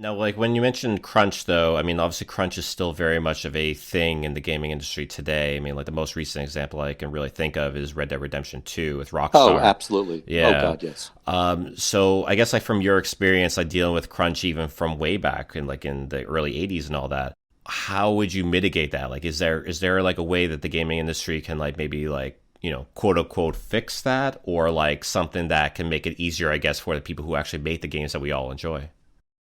Now, like when you mentioned crunch, though, I mean, obviously crunch is still very much of a thing in the gaming industry today. I mean, like the most recent example I can really think of is Red Dead Redemption 2 with Oh, Rockstar. absolutely. Oh, Yeah. God, yes. So I guess like from your experience, like dealing with crunch even from way back in like in the early 80s and all that, how would you mitigate that? Like, is there like a way that the gaming industry can like maybe like, quote unquote fix that, or like something that can make it easier, I guess, for the people who actually make the games that we all enjoy?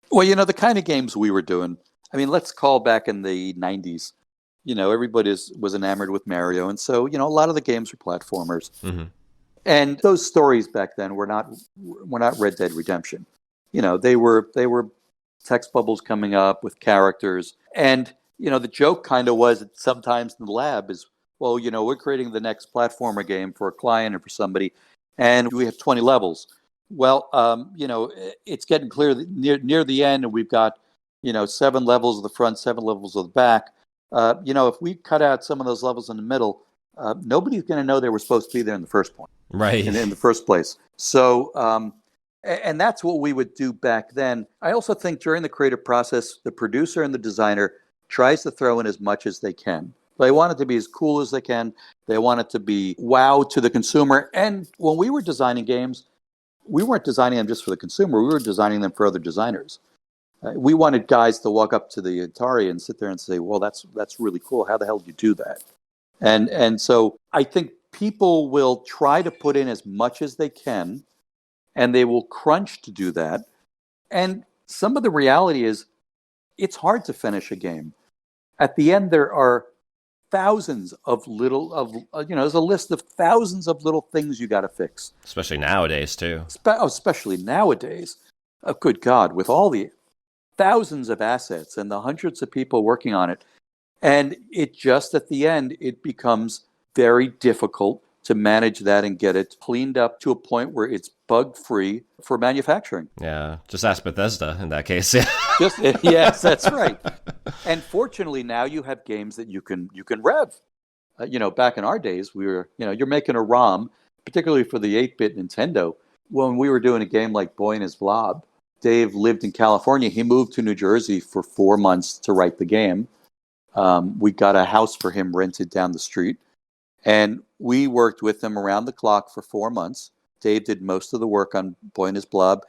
Well, the kind of games we were doing, I mean, let's call back in the 90s. Everybody was enamored with Mario. And so, a lot of the games were platformers. Hmm. And those stories back then were not Red Dead Redemption. They were text bubbles coming up with characters. And, the joke kind of was that sometimes in the lab is, well, we're creating the next platformer game for a client or for somebody, and we have 20 levels. Well, it's getting clear that near the end, and we've got, 7 levels of the front, 7 levels of the back. If we cut out some of those levels in the middle, nobody's going to know they were supposed to be there in the first point, Right. in the first place. So, and that's what we would do back then. I also think during the creative process, the producer and the designer tries to throw in as much as they can. They want it to be as cool as they can. They want it to be wow to the consumer. And when we were designing games, we weren't designing them just for the consumer. We were designing them for other designers. We wanted guys to walk up to the Atari and sit there and say, "Well, that's really cool. How the hell did you do that?" And so I think people will try to put in as much as they can, and they will crunch to do that. And some of the reality is, it's hard to finish a game. At the end, there are thousands of little of there's a list of thousands of little things you got to fix. Especially nowadays too. Especially nowadays. Good God, with all the thousands of assets and the hundreds of people working on it. And it just at the end, it becomes very difficult to manage that and get it cleaned up to a point where it's bug free for manufacturing. Yeah, just ask Bethesda in that case. Yeah. Just yes, that's right. And fortunately, now you have games that you can rev. Back in our days, we were you're making a ROM, particularly for the 8-bit Nintendo. When we were doing a game like Boy and His Blob, Dave lived in California. He moved to New Jersey for 4 months to write the game. We got a house for him rented down the street, and we worked with him around the clock for 4 months. Dave did most of the work on Boy and His Blob.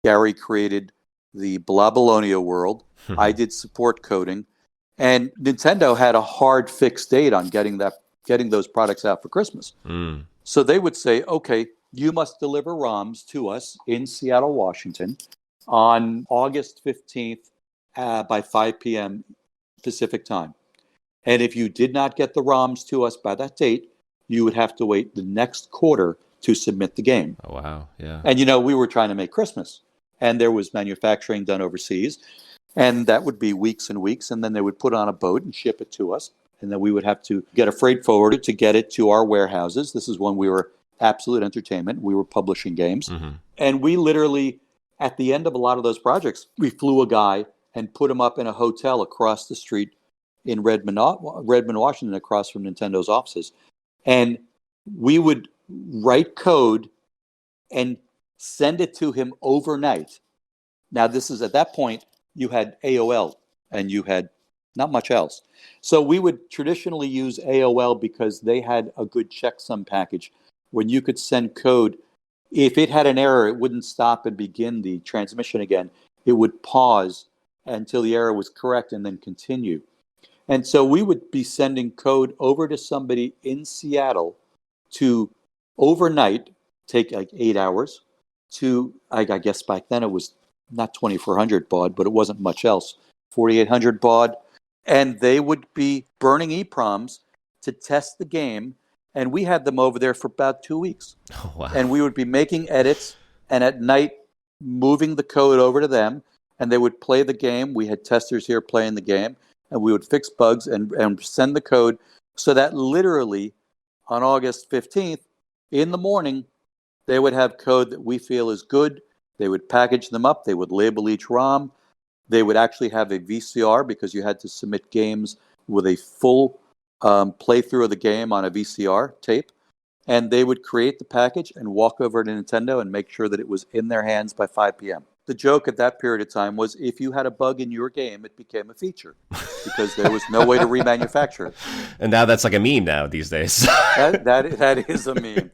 Gary created the Blobolonia world. I did support coding, and Nintendo had a hard fixed date on getting those products out for Christmas. Mm. So they would say, "Okay, you must deliver ROMs to us in Seattle, Washington, on August 15th by 5 p.m. Pacific time. And if you did not get the ROMs to us by that date, you would have to wait the next quarter to submit the game." Oh wow, yeah. And we were trying to make Christmas, and there was manufacturing done overseas, and that would be weeks and weeks, and then they would put on a boat and ship it to us, and then we would have to get a freight forwarder to get it to our warehouses. This is when we were Absolute Entertainment. We were publishing games, Hmm. and we literally, at the end of a lot of those projects, we flew a guy and put him up in a hotel across the street in Redmond, Washington, across from Nintendo's offices. And we would write code and send it to him overnight. Now, this is at that point, you had AOL and you had not much else. So we would traditionally use AOL because they had a good checksum package when you could send code. If it had an error, it wouldn't stop and begin the transmission again. It would pause until the error was correct and then continue. And so we would be sending code over to somebody in Seattle to overnight, take like 8 hours, to, I guess back then it was not 2400 baud, but it wasn't much else, 4800 baud. And they would be burning EPROMs to test the game. And we had them over there for about 2 weeks. Oh wow. And we would be making edits and at night moving the code over to them. And they would play the game. We had testers here playing the game. And we would fix bugs and send the code so that literally on August 15th in the morning, they would have code that we feel is good. They would package them up. They would label each ROM. They would actually have a VCR because you had to submit games with a full playthrough of the game on a VCR tape. And they would create the package and walk over to Nintendo and make sure that it was in their hands by 5 p.m. the joke at that period of time was if you had a bug in your game, it became a feature because there was no way to remanufacture it. And now that's like a meme now these days. That is a meme.